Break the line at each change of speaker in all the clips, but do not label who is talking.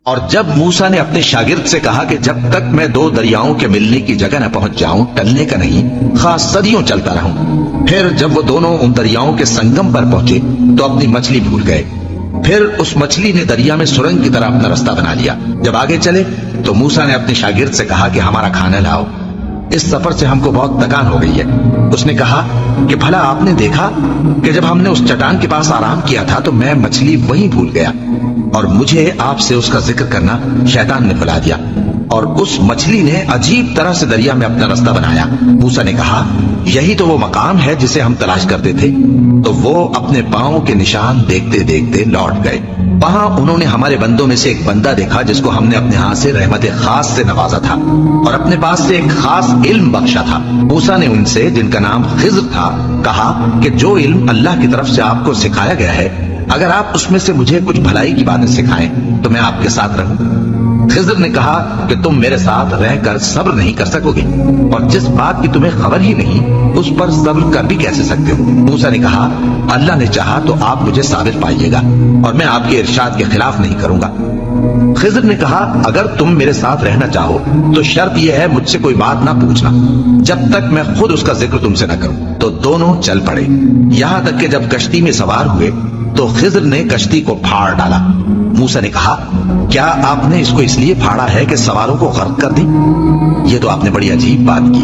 اور جب موسیٰ نے اپنے شاگرد سے کہا کہ جب تک میں دو دریاؤں کے ملنے کی جگہ نہ پہنچ جاؤں ٹلنے کا نہیں، خاص صدیوں چلتا رہوں۔ پھر جب وہ دونوں ان دریاؤں کے سنگم پر پہنچے تو اپنی مچھلی بھول گئے۔ پھر اس مچھلی نے دریا میں سرنگ کی طرح اپنا رستہ بنا لیا۔ جب آگے چلے تو موسیٰ نے اپنے شاگرد سے کہا کہ ہمارا کھانا لاؤ، اس سفر سے ہم کو بہت تکان ہو گئی ہے۔ اس نے کہا کہ بھلا آپ نے دیکھا کہ جب ہم نے اس چٹان کے پاس آرام کیا تھا تو میں مچھلی وہیں بھول گیا، اور مجھے آپ سے اس کا ذکر کرنا شیطان نے بھلا دیا، اور اس مچھلی نے عجیب طرح سے دریا میں اپنا رستہ بنایا۔ موسیٰ نے کہا یہی تو وہ مقام ہے جسے ہم تلاش کرتے تھے۔ تو وہ اپنے پاؤں کے نشان دیکھتے دیکھتے لوٹ گئے۔ وہاں انہوں نے ہمارے بندوں میں سے ایک بندہ دیکھا جس کو ہم نے اپنے ہاتھ سے رحمت خاص سے نوازا تھا اور اپنے پاس سے ایک خاص علم بخشا تھا۔ موسیٰ نے ان سے جن کا نام خضر تھا کہا کہ جو علم اللہ کی طرف سے آپ کو سکھایا گیا ہے، اگر آپ اس میں سے مجھے کچھ بھلائی کی باتیں سکھائیں تو میں آپ کے ساتھ رہوں۔ خضر نے کہا کہ تم میرے ساتھ رہ کر صبر نہیں کر سکو گے، اور جس بات کی تمہیں خبر ہی نہیں اس پر صبر کر بھی کیسے سکتے ہو؟ موسیٰ نے کہا اللہ نے چاہا تو آپ مجھے صابر پائیے گا، اور میں آپ کے ارشاد کے خلاف نہیں کروں گا۔ خضر نے کہا اگر تم میرے ساتھ رہنا چاہو تو شرط یہ ہے مجھ سے کوئی بات نہ پوچھنا جب تک میں خود اس کا ذکر تم سے نہ کروں۔ تو دونوں چل پڑے، یہاں تک کہ جب کشتی میں سوار ہوئے تو خضر نے کشتی کو پھاڑ ڈالا۔ موسیٰ نے کہا کیا آپ نے اس کو اس لیے پھاڑا ہے کہ سواروں کو غرق کر دیں؟ یہ تو آپ نے بڑی عجیب بات کی۔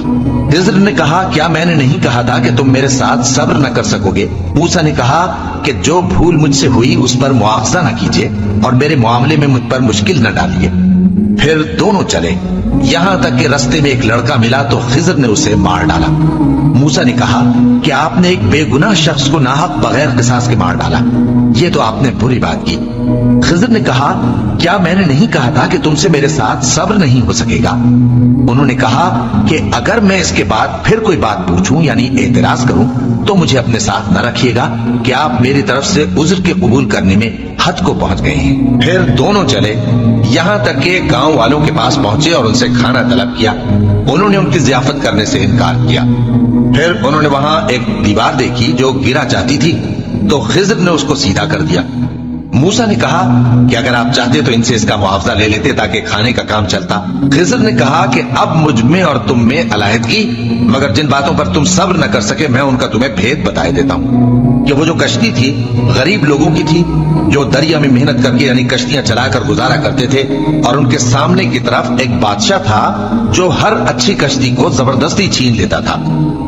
خضر نے کہا کیا میں نے نہیں کہا تھا کہ تم میرے ساتھ صبر نہ کر سکو گے؟ موسیٰ نے کہا کہ جو بھول مجھ سے ہوئی اس پر مواخذہ نہ کیجیے اور میرے معاملے میں مجھ پر مشکل نہ ڈالیے۔ پھر دونوں چلے، یہاں تک کہ رستے میں ایک لڑکا ملا تو خضر نے اسے مار ڈالا۔ موسیٰ نے کہا کہ آپ نے ایک بے گناہ شخص کو ناحق بغیر قصاص کے مار ڈالا، یہ تو آپ نے بری بات کی۔ خضر نے کہا کیا میں نے نہیں کہا تھا کہ تم سے میرے ساتھ صبر نہیں ہو سکے گا؟ انہوں نے کہا کہ اگر میں اس کے بعد پھر کوئی بات پوچھوں یعنی اعتراض کروں تو مجھے اپنے ساتھ نہ رکھیے گا کہ آپ میری طرف سے عذر کے قبول کرنے میں حد کو پہنچ گئے ہیں۔ پھر دونوں چلے، یہاں تک کہ گاؤں والوں کے پاس پہنچے اور ان سے کھانا طلب کیا۔ انہوں نے ان کی ضیافت کرنے سے انکار کیا۔ پھر انہوں نے وہاں ایک دیوار دیکھی جو گرا چاہتی تھی تو خضر نے اس کو سیدھا کر دیا۔ موسیٰ نے کہا کہ اگر آپ چاہتے تو ان سے اس کا معاوضہ لے لیتے تاکہ کھانے کا کام چلتا۔ خضر نے کہا کہ اب مجھ میں اور تم میں علیحدگی، مگر جن باتوں پر تم صبر نہ کر سکے میں ان کا تمہیں بھید بتائے دیتا ہوں کہ وہ جو کشتی تھی غریب لوگوں کی تھی جو دریا میں محنت کر کے یعنی کشتیاں چلا کر گزارا کرتے تھے، اور ان کے سامنے کی طرف ایک بادشاہ تھا جو ہر اچھی کشتی کو زبردستی چھین لیتا تھا۔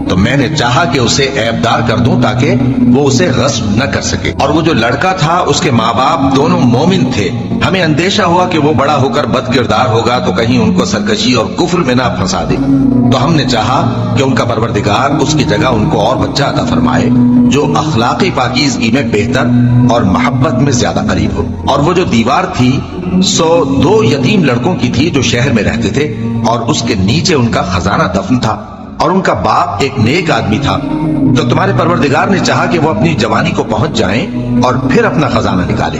تو میں نے چاہا کہ اسے عیبدار کر دوں تاکہ وہ اسے غصب نہ کر سکے، اور وہ جو لڑکا تھا اس کے ماں باپ دونوں مومن تھے۔ ہمیں اندیشہ ہوا کہ وہ بڑا ہو کر بد کردار ہوگا تو کہیں ان کو سرکشی اور کفر میں نہ پھنسا دے، تو ہم نے چاہا کہ ان کا پروردگار اس کی جگہ ان کو اور بچہ عطا فرمائے جو اخلاقی پاکیزگی میں بہتر اور محبت میں زیادہ قریب ہو۔ اور وہ جو دیوار تھی سو 2 یتیم لڑکوں کی تھی جو شہر میں رہتے تھے، اور اس کے نیچے ان کا خزانہ دفن تھا، اور ان کا باپ ایک نیک آدمی تھا۔ تو تمہارے پروردگار نے چاہا کہ وہ اپنی جوانی کو پہنچ جائیں اور پھر اپنا خزانہ نکالے۔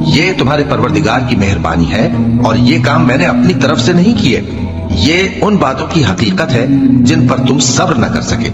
یہ تمہارے پروردگار کی مہربانی ہے، اور یہ کام میں نے اپنی طرف سے نہیں کیے، یہ ان باتوں کی حقیقت ہے جن پر تم صبر نہ کر سکے۔